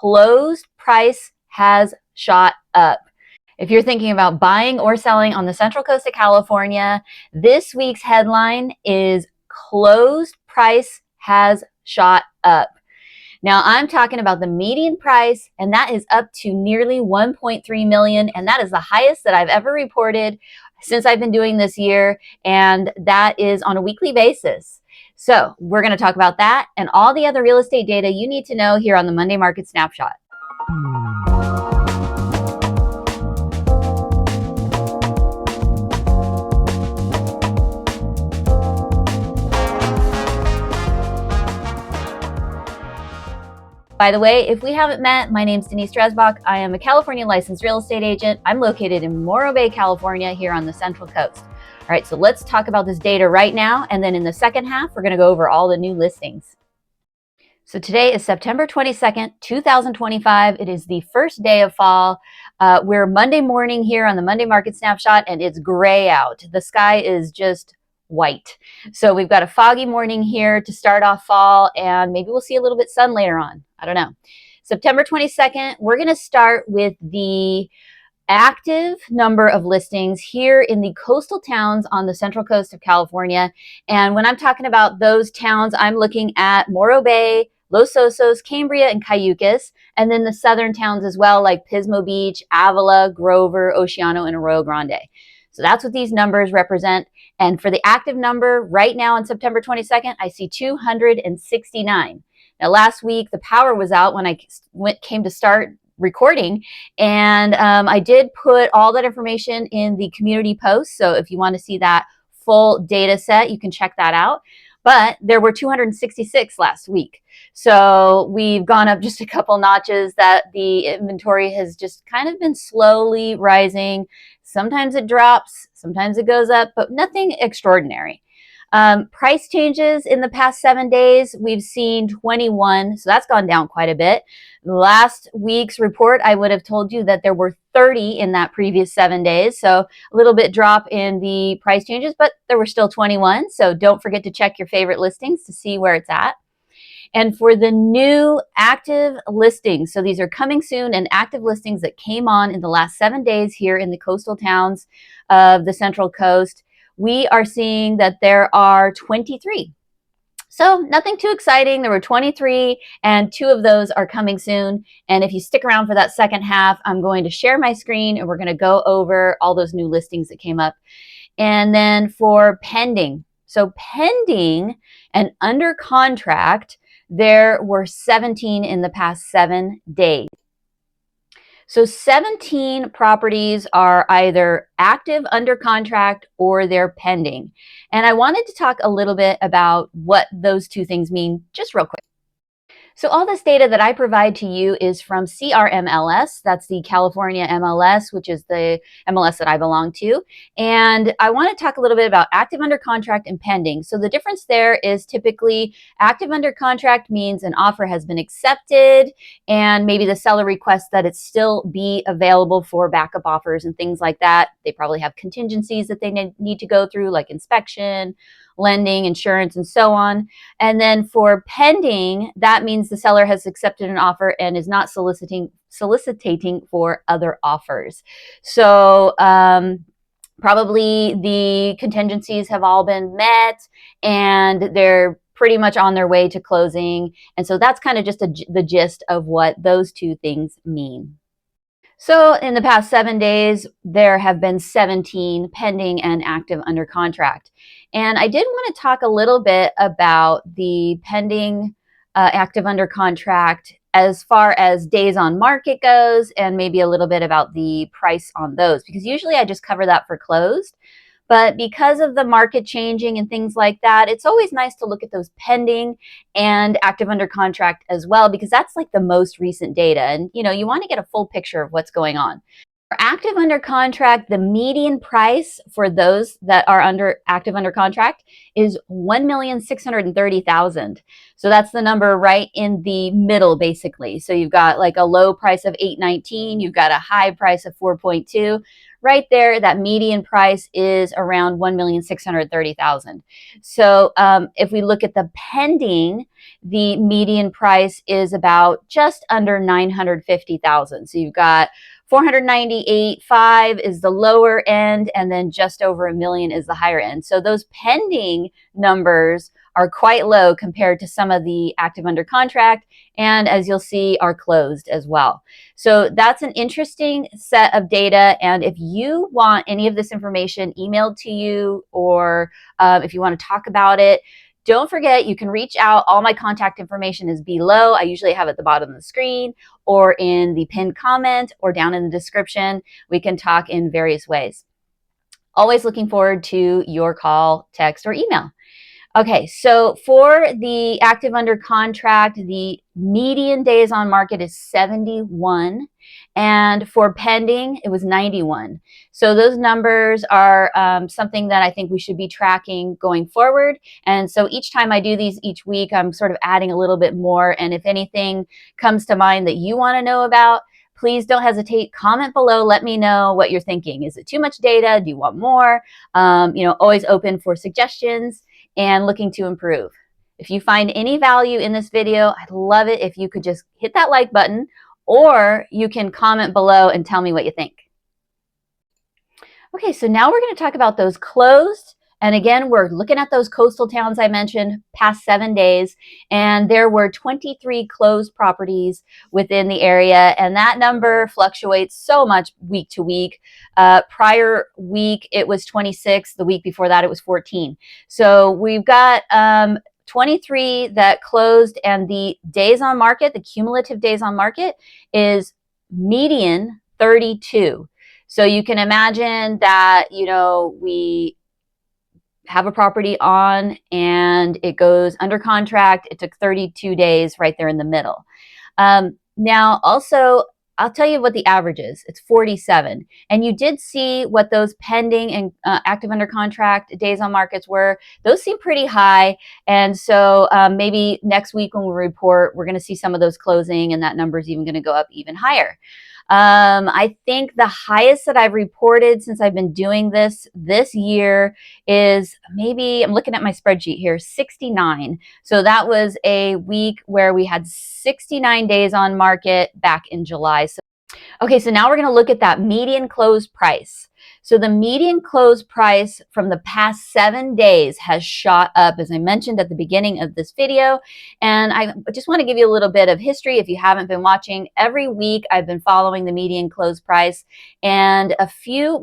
closed price has shot up. If you're thinking about buying or selling on the Central Coast of California, this week's headline is closed price has shot up. Now I'm talking about the median price, and that is up to nearly 1.3 million, and that is the highest that I've ever reported since I've been doing this year, and that is on a weekly basis. So we're going to talk about that and all the other real estate data you need to know here on the Monday Market Snapshot. By the way, if we haven't met, my name's Denise. I am a California licensed real estate agent. I'm located in Morro Bay, California, here on the Central Coast. All right, so let's talk about this data right now, and then in the second half, we're going to go over all the new listings. So today is September 22nd, 2025. It is the first day of fall. We're Monday morning here on the Monday Market Snapshot, and it's gray out. The sky is just white. So we've got a foggy morning here to start off fall, and maybe we'll see a little bit sun later on. I don't know. September 22nd, we're going to start with the active number of listings here in the coastal towns on the Central Coast of California. And when I'm talking about those towns, I'm looking at Morro Bay, Los Osos, Cambria, and Cayucos, and then the southern towns as well, like Pismo Beach, Avila, Grover, Oceano, and Arroyo Grande. So that's what these numbers represent. And for the active number right now on September 22nd, I see 269. Now, last week, the power was out when I came to start recording, and I did put all that information in the community post. So if you want to see that full data set, you can check that out. But there were 266 last week. So we've gone up just a couple notches. That the inventory has just kind of been slowly rising. Sometimes it drops, sometimes it goes up, but nothing extraordinary. Price changes in the past 7 days, we've seen 21, so that's gone down quite a bit. Last week's report, I would have told you that there were 30 in that previous 7 days, so a little bit drop in the price changes, but there were still 21, so don't forget to check your favorite listings to see where it's at. And for the new active listings, so these are coming soon and active listings that came on in the last 7 days here in the coastal towns of the Central Coast, we are seeing that there are 23. So nothing too exciting. There were 23, and 2 of those are coming soon. And if you stick around for that second half, I'm going to share my screen and we're going to go over all those new listings that came up. And then for pending, so pending and under contract, there were 17 in the past 7 days. So 17 properties are either active under contract or they're pending. And I wanted to talk a little bit about what those two things mean just real quick. So all this data that I provide to you is from CRMLS. That's the California MLS, which is the MLS that I belong to. And I want to talk a little bit about active under contract and pending. So the difference there is typically active under contract means an offer has been accepted and maybe the seller requests that it still be available for backup offers and things like that. They probably have contingencies that they need to go through, like inspection, lending, insurance, and so on. And then for pending, that means the seller has accepted an offer and is not soliciting for other offers. So probably the contingencies have all been met and they're pretty much on their way to closing. And so that's kind of just the gist of what those two things mean. So in the past 7 days, there have been 17 pending and active under contract. And I did want to talk a little bit about the pending active under contract as far as days on market goes, and maybe a little bit about the price on those, because usually I just cover that for closed. But because of the market changing and things like that, it's always nice to look at those pending and active under contract as well, because that's like the most recent data. And you want to get a full picture of what's going on. For active under contract, the median price for those that are active under contract is $1,630,000. So that's the number right in the middle, basically. So you've got like a low price of $819, you've got a high price of $4.2. right there, that median price is around 1,630,000. So if we look at the pending, the median price is about just under 950,000. So you've got 498.5 is the lower end, and then just over a million is the higher end. So those pending numbers are quite low compared to some of the active under contract, and as you'll see, are closed as well. So that's an interesting set of data. And if you want any of this information emailed to you, or if you want to talk about it, don't forget, you can reach out. All my contact information is below. I usually have it at the bottom of the screen, or in the pinned comment, or down in the description. We can talk in various ways. Always looking forward to your call, text, or email. Okay, so for the active under contract, the median days on market is 71, and for pending, it was 91. So those numbers are something that I think we should be tracking going forward. And so each time I do these each week, I'm sort of adding a little bit more. And if anything comes to mind that you want to know about, please don't hesitate. Comment below. Let me know what you're thinking. Is it too much data? Do you want more? Always open for suggestions and looking to improve. If you find any value in this video, I'd love it if you could just hit that like button, or you can comment below and tell me what you think. Okay, so now we're going to talk about those closed. And again, we're looking at those coastal towns I mentioned past 7 days, and there were 23 closed properties within the area, and that number fluctuates so much week to week. Prior week, it was 26. The week before that, it was 14. So we've got 23 that closed, and the days on market, the cumulative days on market, is median 32. So you can imagine that, we have a property on and it goes under contract. It took 32 days right there in the middle. Now, also, I'll tell you what the average is. It's 47. And you did see what those pending and active under contract days on markets were. Those seem pretty high. And so maybe next week when we report, we're going to see some of those closing, and that number is even going to go up even higher. I think the highest that I've reported since I've been doing this year is, maybe, I'm looking at my spreadsheet here, 69. So that was a week where we had 69 days on market back in July. Okay, so now we're going to look at that median close price. So the median close price from the past 7 days has shot up, as I mentioned at the beginning of this video. And I just want to give you a little bit of history if you haven't been watching. Every week I've been following the median close price. And a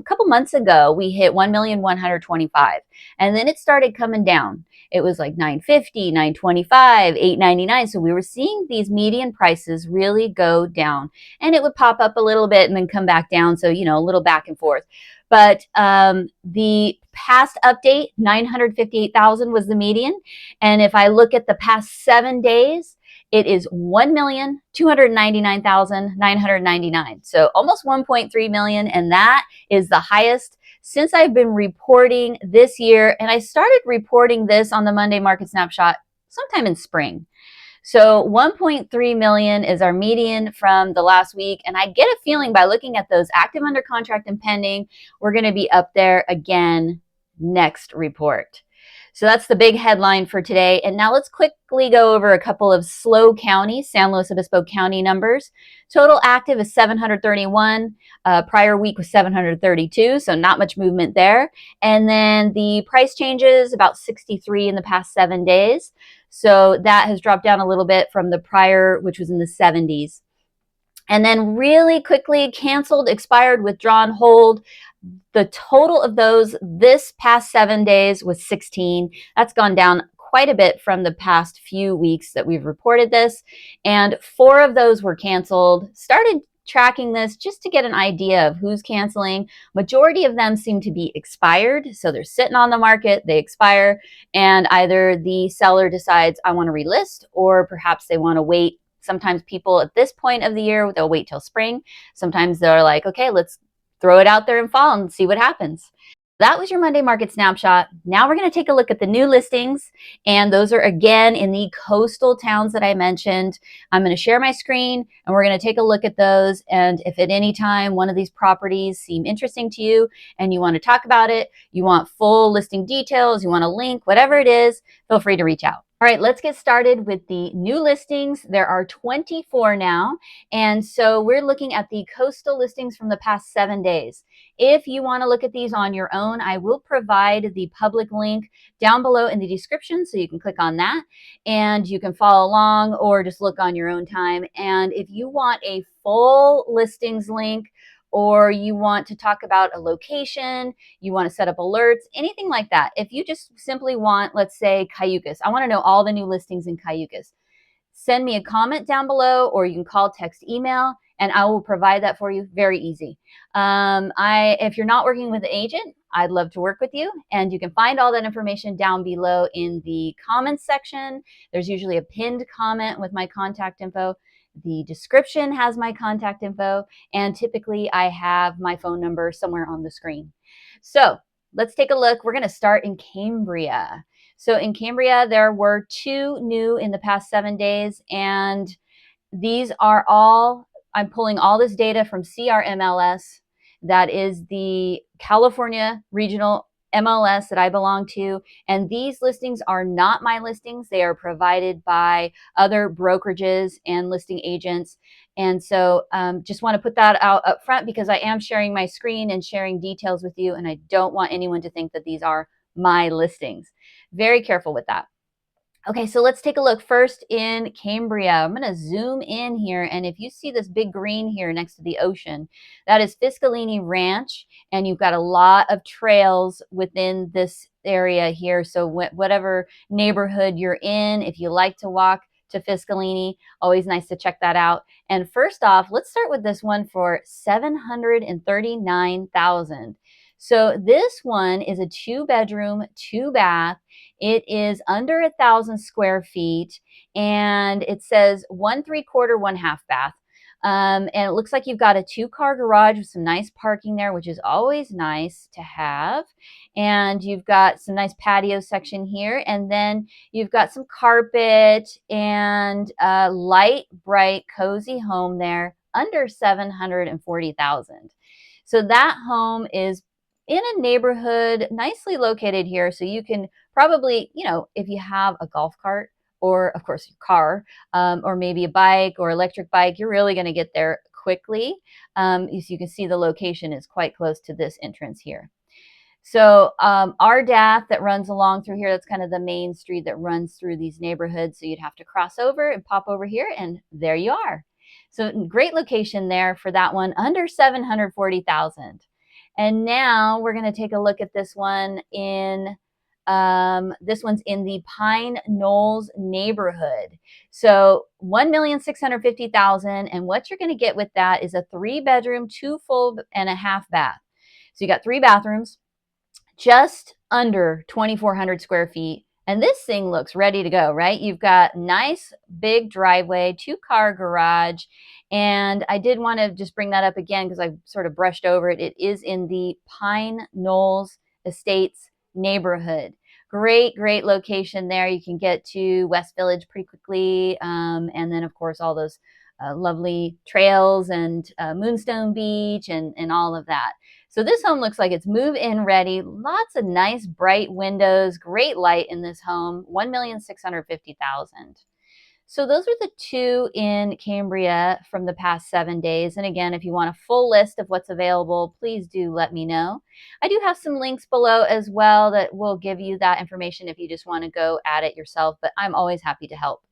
couple months ago, we hit 1,125,000. And then it started coming down. It was like 950, 925, 899. So we were seeing these median prices really go down, and it would pop up a little bit and then come back down. So, a little back and forth. But the past update, 958,000 was the median. And if I look at the past 7 days, it is 1,299,999. So almost 1.3 million. And that is the highest since I've been reporting this year. And I started reporting this on the Monday Market Snapshot sometime in spring. So 1.3 million is our median from the last week. And I get a feeling by looking at those active under contract and pending, we're going to be up there again next report. So that's the big headline for today. And now let's quickly go over a couple of slow counties, San Luis Obispo County numbers. Total active is 731. Prior week was 732, so not much movement there. And then the price changes, about 63 in the past 7 days. So that has dropped down a little bit from the prior, which was in the 70s. And then really quickly, canceled, expired, withdrawn, hold. The total of those this past 7 days was 16. That's gone down quite a bit from the past few weeks that we've reported this. And 4 of those were canceled. Started tracking this just to get an idea of who's canceling. Majority of them seem to be expired. So they're sitting on the market, they expire, and either the seller decides, I want to relist, or perhaps they want to wait. Sometimes people at this point of the year, they'll wait till spring. Sometimes they're like, okay, let's throw it out there in fall and see what happens. That was your Monday Market Snapshot. Now we're going to take a look at the new listings, and those are again in the coastal towns that I mentioned. I'm going to share my screen and we're going to take a look at those, and if at any time one of these properties seem interesting to you and you want to talk about it, you want full listing details, you want a link, whatever it is, feel free to reach out. All right, let's get started with the new listings. There are 24 now, and so we're looking at the coastal listings from the past 7 days. If you want to look at these on your own, I will provide the public link down below in the description, so you can click on that and you can follow along or just look on your own time. And if you want a full listings link, or you want to talk about a location, you want to set up alerts, anything like that. If you just simply want, let's say, Cayucos, I want to know all the new listings in Cayucos, send me a comment down below, or you can call, text, email, and I will provide that for you. Very easy. If you're not working with an agent, I'd love to work with you, and you can find all that information down below in the comments section. There's usually a pinned comment with my contact info. The description has my contact info, and typically I have my phone number somewhere on the screen. So let's take a look. We're going to start in Cambria. So in Cambria, there were 2 new in the past 7 days, and these are all, I'm pulling all this data from CRMLS. That is the California regional MLS that I belong to. And these listings are not my listings. They are provided by other brokerages and listing agents. And so just want to put that out up front, because I am sharing my screen and sharing details with you, and I don't want anyone to think that these are my listings. Very careful with that. Okay, so let's take a look first in Cambria. I'm going to zoom in here, and if you see this big green here next to the ocean, that is Fiscalini Ranch, and you've got a lot of trails within this area here. So whatever neighborhood you're in, if you like to walk to Fiscalini, always nice to check that out. And first off, let's start with this one for $739,000. So this one is a 2-bedroom, 2-bath. It is under 1,000 square feet, and it says 1 3/4, 1/2 bath. And it looks like you've got a 2-car garage with some nice parking there, which is always nice to have. And you've got some nice patio section here, and then you've got some carpet and a light, bright, cozy home there under 740,000. So that home is in a neighborhood nicely located here, so you can probably, if you have a golf cart, or of course your car, or maybe a bike or electric bike, you're really going to get there quickly. As you can see, the location is quite close to this entrance here. So our DAF that runs along through here, that's kind of the main street that runs through these neighborhoods. So you'd have to cross over and pop over here, and there you are. So great location there for that one, under 740,000. And now we're going to take a look at this one in, this one's in the Pine Knolls neighborhood. So 1,650,000, and what you're going to get with that is a 3-bedroom, 2 full and a half bath. So you got 3 bathrooms, just under 2,400 square feet. And this thing looks ready to go, right? You've got nice big driveway, 2-car garage. And I did want to just bring that up again because I sort of brushed over it. It is in the Pine Knolls Estates neighborhood. Great, great location there. You can get to West Village pretty quickly. And then, of course, all those lovely trails and Moonstone Beach and all of that. So this home looks like it's move-in ready. Lots of nice bright windows, great light in this home, 1,650,000. So those are the 2 in Cambria from the past 7 days. And again, if you want a full list of what's available, please do let me know. I do have some links below as well that will give you that information if you just want to go at it yourself, but I'm always happy to help.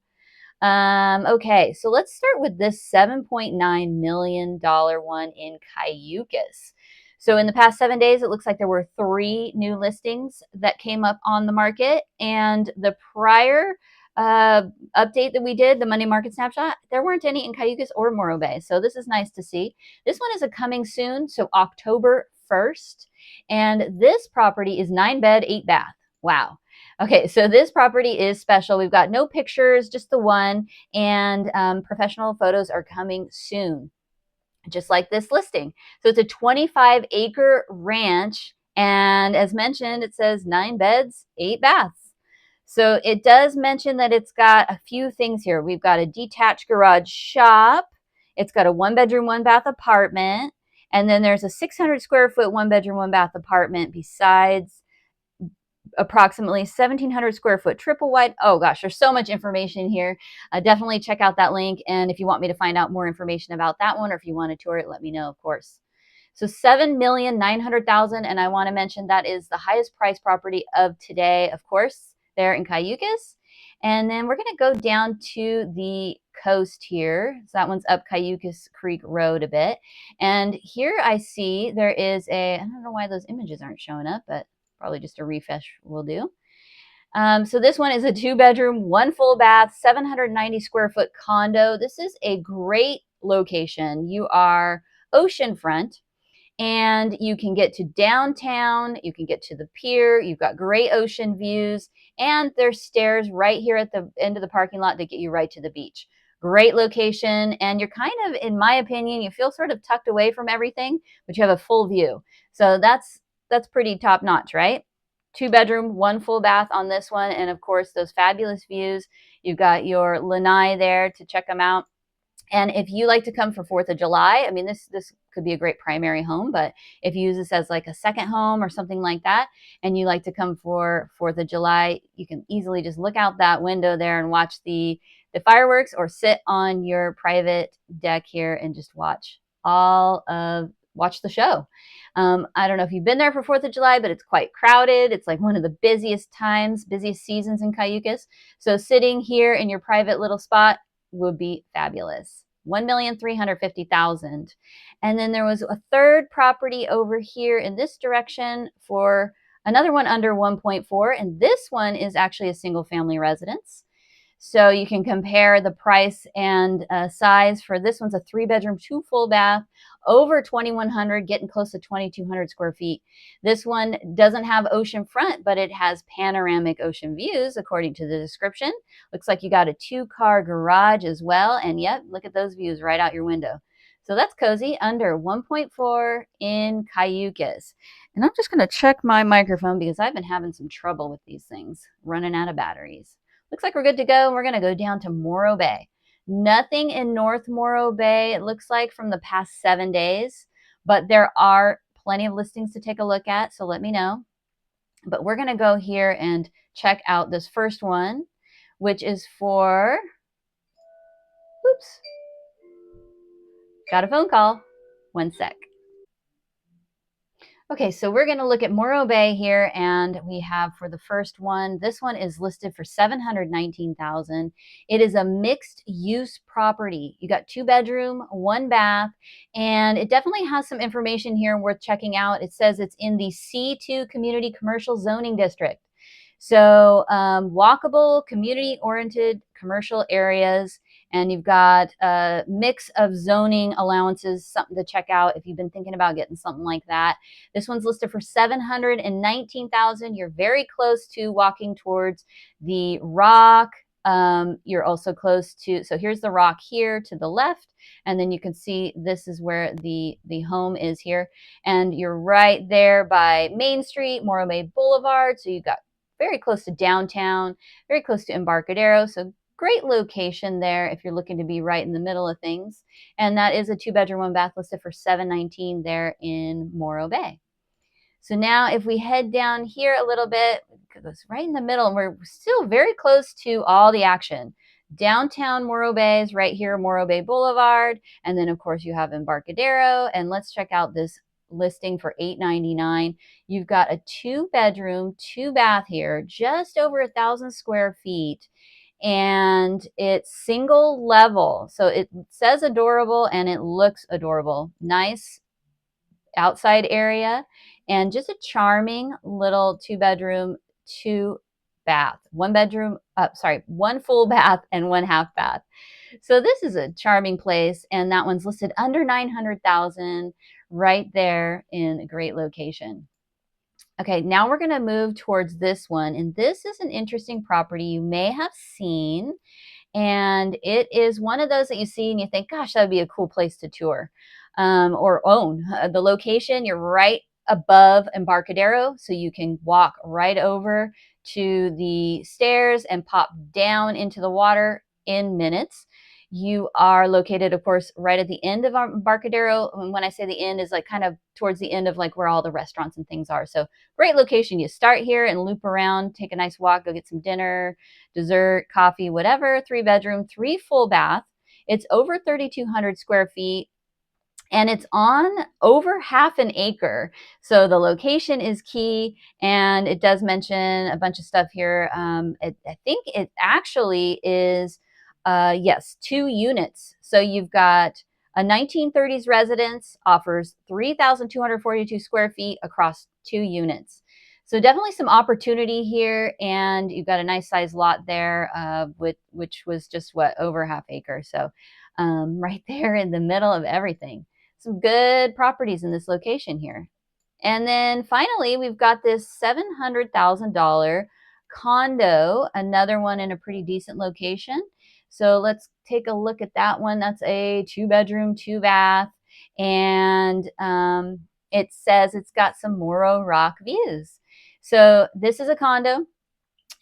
Okay, so let's start with this $7.9 million one in Cayucos. So in the past 7 days, it looks like there were 3 new listings that came up on the market. And the prior update that we did, the Monday Market Snapshot, there weren't any in Cayucos or Morro Bay. So this is nice to see. This one is a coming soon, so October 1st. And this property is 9-bed, 8-bath. Wow. Okay, so this property is special. We've got no pictures, just the one, and professional photos are coming soon, just like this listing. So it's a 25-acre ranch And as mentioned, it says 9 beds, 8 baths. So it does mention that it's got a few things here. We've got a detached garage shop. It's got a 1-bedroom, 1-bath apartment. And then there's a 600 square foot 1-bedroom, 1-bath apartment besides approximately 1,700 square foot triple wide. Oh gosh, there's so much information here. Definitely check out that link. And if you want me to find out more information about that one, or if you want to tour it, let me know, of course. So 7,900,000, and I want to mention that is the highest price property of today, of course, there in Cayucos. And then we're going to go down to the coast here. So that one's up Cayucos Creek Road a bit. And here I see there is I don't know why those images aren't showing up, but probably just a refresh will do. So this one is a 2-bedroom, 1 full bath, 790 square foot condo. This is a great location. You are oceanfront, and you can get to downtown, you can get to the pier, you've got great ocean views, and there's stairs right here at the end of the parking lot that get you right to the beach. Great location, and you're kind of, in my opinion, you feel sort of tucked away from everything, but you have a full view. So that's pretty top notch, right? 2-bedroom, 1 full bath on this one, and of course those fabulous views. You've got your lanai there to check them out. And if you like to come for 4th of July, I mean, this could be a great primary home, but if you use this as like a second home or something like that, and you like to come for 4th of July, you can easily just look out that window there and watch the fireworks, or sit on your private deck here and just watch the show. I don't know if you've been there for 4th of July, but it's quite crowded. It's like one of the busiest seasons in Cayucos. So sitting here in your private little spot would be fabulous. 1,350,000. And then there was a third property over here in this direction for another one under 1.4, and this one is actually a single family residence. So you can compare the price and size for this one's a 3-bedroom, 2 full bath, over 2,100, getting close to 2,200 square feet. This one doesn't have ocean front, but it has panoramic ocean views, according to the description. Looks like you got a 2-car garage as well. And yep, look at those views right out your window. So that's cozy, under 1.4 in Cayucos. And I'm just going to check my microphone because I've been having some trouble with these things, running out of batteries. Looks like we're good to go. We're going to go down to Morro Bay. Nothing in North Morro Bay, it looks like, from the past 7 days, but there are plenty of listings to take a look at, so let me know. But we're going to go here and check out this first one, which is for, oops, got a phone call. One sec. Okay, so we're going to look at Morro Bay here, and we have for the first one, this one is listed for $719,000. It is a mixed use property. You got 2-bedroom, 1 bath, and it definitely has some information here worth checking out. It says it's in the C2 Community Commercial Zoning District. So walkable, community-oriented commercial areas, and you've got a mix of zoning allowances, something to check out if you've been thinking about getting something like that. This one's listed for $719,000. You're very close to walking towards the rock. You're also close to, so here's the rock here to the left, and then you can see this is where the home is here, and you're right there by Main Street, Morro Bay Boulevard. So you got very close to downtown, very close to Embarcadero. So great location there if you're looking to be right in the middle of things. And that is a 2-bedroom, 1 bath listed for $719,000 there in Morro Bay. So now if we head down here a little bit, it goes right in the middle, and we're still very close to all the action. Downtown Morro Bay is right here, Morro Bay Boulevard. And then of course you have Embarcadero. And let's check out this listing for $899,000. You've got a 2-bedroom, 2 bath here, just over 1,000 square feet. And it's single level. So it says adorable and it looks adorable. Nice outside area, and just a charming little 2-bedroom, 2 bath, 1 full bath and 1 half bath. So this is a charming place, and that one's listed under $900,000 right there in a great location. Okay, now we're going to move towards this one, and this is an interesting property you may have seen, and it is one of those that you see and you think, gosh, that would be a cool place to tour or own. The location, you're right above Embarcadero, so you can walk right over to the stairs and pop down into the water in minutes. You are located, of course, right at the end of Embarcadero. And when I say the end, is like kind of towards the end of like where all the restaurants and things are. So great location. You start here and loop around, take a nice walk, go get some dinner, dessert, coffee, whatever. 3-bedroom, 3 full bath. It's over 3,200 square feet. And it's on over half an acre. So the location is key. And it does mention a bunch of stuff here. I think it actually is, yes, 2 units. So you've got a 1930s residence, offers 3,242 square feet across 2 units. So definitely some opportunity here. And you've got a nice sized lot there, which was just what, over half acre. So right there in the middle of everything. Some good properties in this location here. And then finally, we've got this $700,000 condo, another one in a pretty decent location. So let's take a look at that one. That's a 2-bedroom, 2-bath, and it says it's got some Morro Rock views. So this is a condo.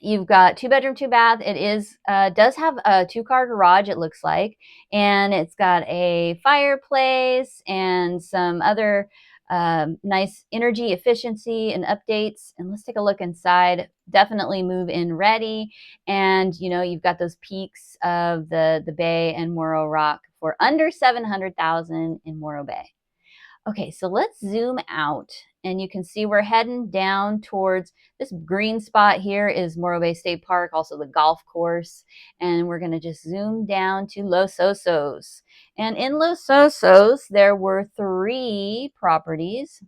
You've got 2-bedroom, 2-bath. It is does have a 2-car garage, it looks like, and it's got a fireplace and some other nice energy efficiency and updates. And let's take a look inside. Definitely move in ready. And you know, you've got those peaks of the bay and Morro Rock for under 700,000 in Morro Bay. Okay, so let's zoom out and you can see we're heading down towards this green spot here is Morro Bay State Park, also the golf course. And we're going to just zoom down to Los Osos. And in Los Osos, there were 3 properties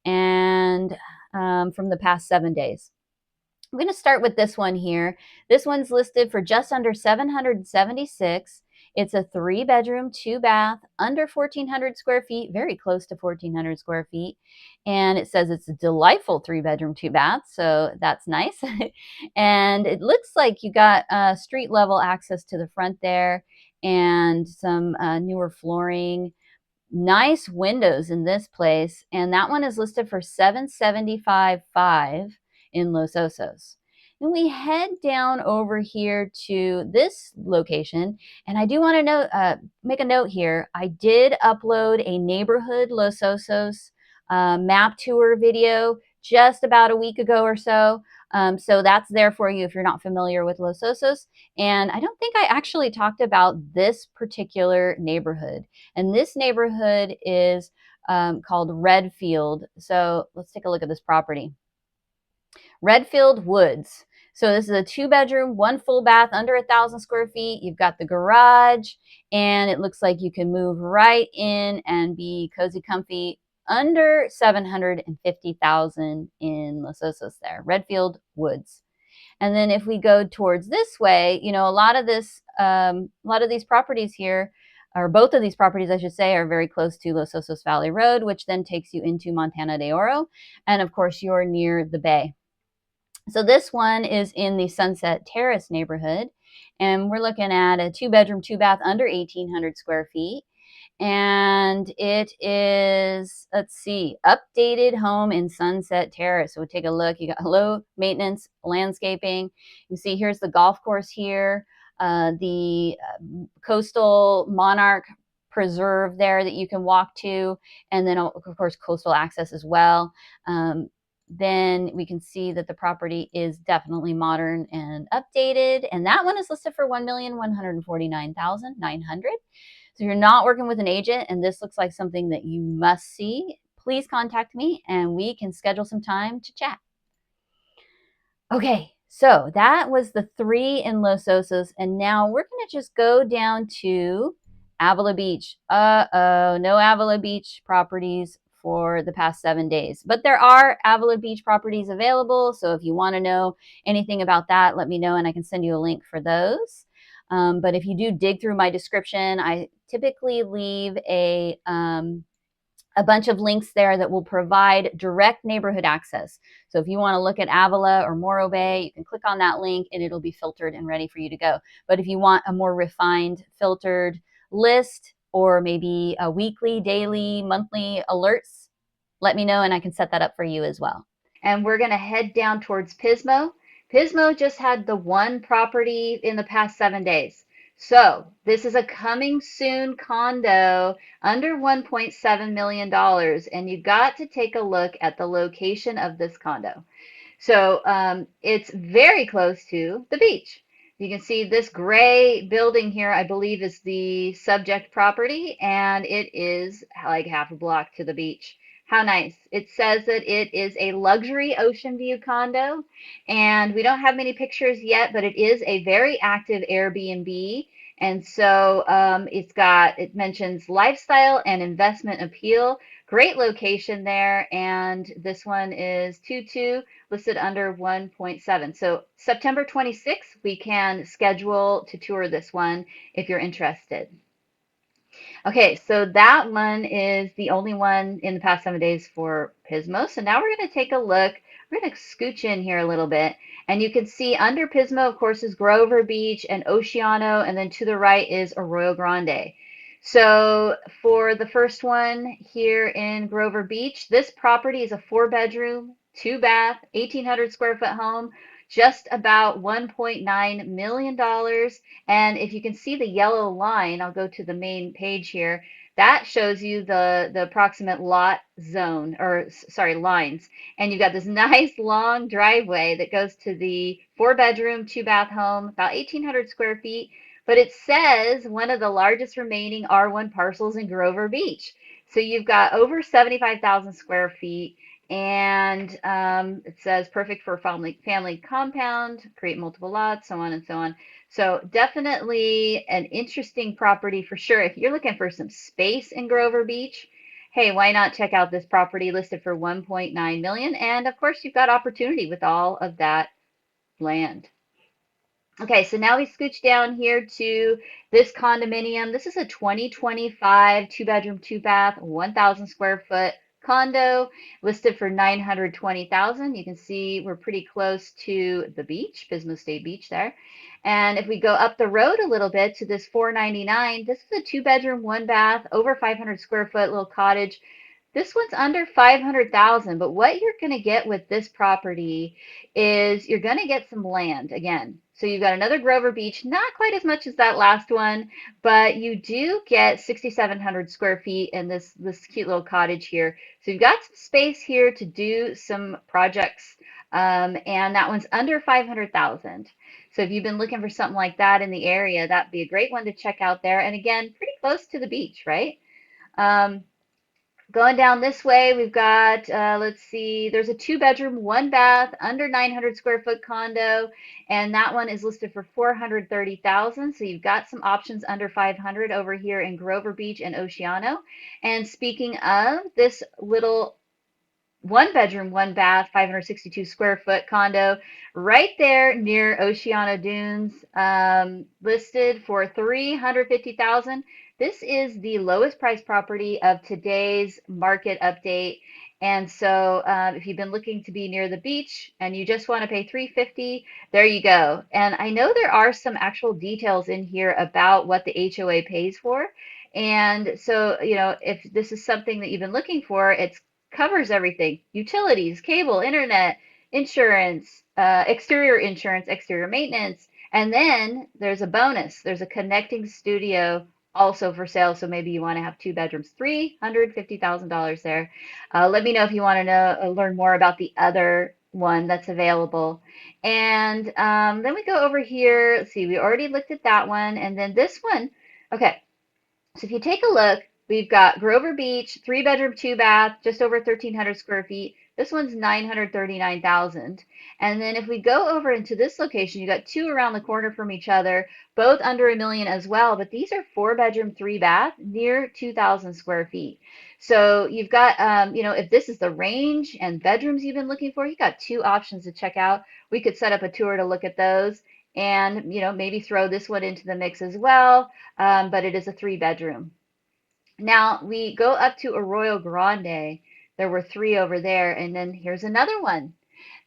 and from the past 7 days. I'm going to start with this one here. This one's listed for just under 776. It's a 3-bedroom, 2-bath, under 1,400 square feet, very close to 1,400 square feet. And it says it's a delightful 3-bedroom, 2-bath, so that's nice. And it looks like you got street level access to the front there and some newer flooring. Nice windows in this place, and that one is listed for $775,500 in Los Osos. Then we head down over here to this location, and I do want to make a note here. I did upload a neighborhood Los Osos map tour video just about a week ago or so. So that's there for you if you're not familiar with Los Osos. And I don't think I actually talked about this particular neighborhood. And this neighborhood is called Redfield. So let's take a look at this property. Redfield Woods. So this is a 2-bedroom, 1 full bath, under 1,000 square feet. You've got the garage, and it looks like you can move right in and be cozy, comfy, under 750,000 in Los Osos there. Redfield Woods. And then if we go towards this way, you know, a lot of these properties here, or both of these properties, I should say, are very close to Los Osos Valley Road, which then takes you into Montana de Oro. And of course, you're near the bay. So this one is in the Sunset Terrace neighborhood, and we're looking at a 2-bedroom, 2-bath, under 1,800 square feet. And it is, let's see, updated home in Sunset Terrace. So we'll take a look. You got low maintenance landscaping. You see here's the golf course here, the coastal monarch preserve there that you can walk to, and then of course coastal access as well. Then we can see that the property is definitely modern and updated, and that one is listed for $1,149,900. So if you're not working with an agent and this looks like something that you must see, please contact me and we can schedule some time to chat. Okay, so that was the 3 in Los Osos, and now we're going to just go down to Avila Beach. No Avila Beach properties for the past 7 days, but there are Avila Beach properties available. So if you want to know anything about that, let me know and I can send you a link for those. But if you do dig through my description, I typically leave a bunch of links there that will provide direct neighborhood access. So if you want to look at Avila or Morro Bay, you can click on that link and it'll be filtered and ready for you to go. But if you want a more refined, filtered list, or maybe a weekly, daily, monthly alerts, let me know and I can set that up for you as well. And we're going to head down towards Pismo. Pismo just had the one property in the past 7 days. So this is a coming soon condo under $1.7 million. And you got to take a look at the location of this condo. So it's very close to the beach. You can see this gray building here, I believe, is the subject property, and it is like half a block to the beach. How nice. It says that it is a luxury ocean view condo, and we don't have many pictures yet, but it is a very active Airbnb. And so it mentions lifestyle and investment appeal. Great location there, and this one is 2.2 listed under 1.7. So September 26th, we can schedule to tour this one if you're interested. Okay, so that one is the only one in the past 7 days for Pismo. So now we're going to take a look. We're going to scooch in here a little bit. And you can see under Pismo, of course, is Grover Beach and Oceano. And then to the right is Arroyo Grande. So for the first one here in Grover Beach, this property is a 4-bedroom, 2-bath, 1,800 square foot home, just about $1.9 million. And if you can see the yellow line, I'll go to the main page here. That shows you the approximate lot zone, or sorry, lines. And you've got this nice long driveway that goes to the 4-bedroom, 2-bath home, about 1,800 square feet. But it says one of the largest remaining R1 parcels in Grover Beach. So you've got over 75,000 square feet. And it says perfect for a family compound, create multiple lots, so on and so on. So definitely an interesting property for sure. If you're looking for some space in Grover Beach, hey, why not check out this property listed for 1.9 million? And of course, you've got opportunity with all of that land. Okay, so now we scooch down here to this condominium. This is a 2025 2-bedroom, 2-bath, 1,000 square foot condo listed for 920,000. You can see we're pretty close to the beach, Pismo State Beach there. And if we go up the road a little bit to this 499, this is a 2-bedroom, 1-bath, over 500 square foot little cottage. This one's under 500,000, but what you're going to get with this property is you're going to get some land again. So you've got another Grover Beach, not quite as much as that last one, but you do get 6,700 square feet in this cute little cottage here. So you've got some space here to do some projects, and that one's under 500,000. So if you've been looking for something like that in the area, that'd be a great one to check out there. And again, pretty close to the beach, right? Um, Going down this way, we've got, let's see, there's a 2-bedroom, 1-bath, under 900 square foot condo, and that one is listed for 430,000. So you've got some options under 500 over here in Grover Beach and Oceano. And speaking of this little 1-bedroom, 1-bath, 562 square foot condo right there near Oceano Dunes, listed for 350,000. This is the lowest price property of today's market update. And so if you've been looking to be near the beach and you just want to pay 350, there you go. And I know there are some actual details in here about what the HOA pays for. And so, if this is something that you've been looking for, it's covers everything: utilities, cable, internet, insurance, exterior insurance, exterior maintenance. And then there's a bonus. There's a connecting studio also for sale. So maybe you want to have 2 bedrooms, $350,000 there. Let me know if you want to learn more about the other one that's available. And then we go over here. Let's see, we already looked at that one. And then this one. Okay. So if you take a look, we've got Grover Beach, 3-bedroom, 2-bath, just over 1,300 square feet. This one's 939,000. And then if we go over into this location, you got two around the corner from each other, both under $1 million as well. But these are 4-bedroom, 3-bath, near 2,000 square feet. So you've got, if this is the range and bedrooms you've been looking for, you've got two options to check out. We could set up a tour to look at those and, maybe throw this one into the mix as well. But it is a 3-bedroom. Now we go up to Arroyo Grande. There were 3 over there, and then here's another one.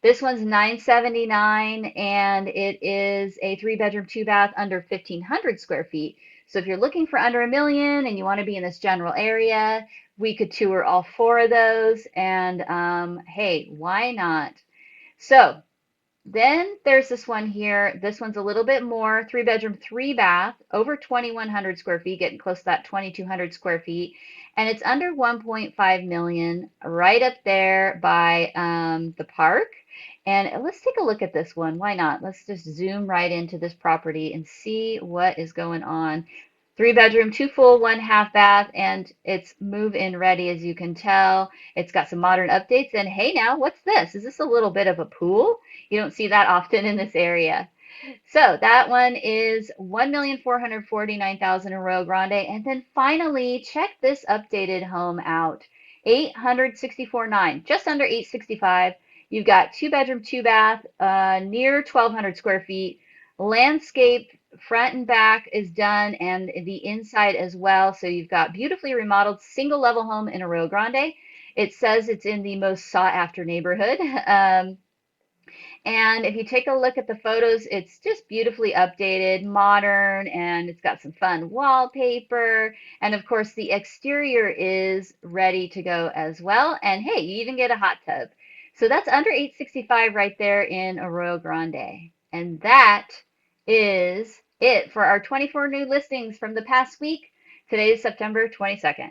This one's 979, and it is a 3-bedroom, 2-bath, under 1,500 square feet. So if you're looking for under $1 million and you want to be in this general area, we could tour all 4 of those. And hey, why not? So then there's this one here. This one's a little bit more, 3-bedroom, 3-bath, over 2,100 square feet, getting close to that 2,200 square feet. And it's under 1.5 million, right up there by the park. And let's take a look at this one. Why not? Let's just zoom right into this property and see what is going on. 3-bedroom, 2 full, 1 half bath, and it's move-in ready, as you can tell. It's got some modern updates. And hey, now, what's this? Is this a little bit of a pool? You don't see that often in this area. So that one is 1,449,000 in Rio Grande. And then finally, check this updated home out. 864.9, just under 865. You've got 2-bedroom, 2-bath, near 1,200 square feet. Landscape front and back is done, and the inside as well. So you've got beautifully remodeled single level home in Arroyo Grande. It says it's in the most sought after neighborhood. And if you take a look at the photos, it's just beautifully updated, modern, and it's got some fun wallpaper. And of course, the exterior is ready to go as well. And hey, you even get a hot tub. So that's under 865 right there in Arroyo Grande. And that is it for our 24 new listings from the past week. Today is September 22nd.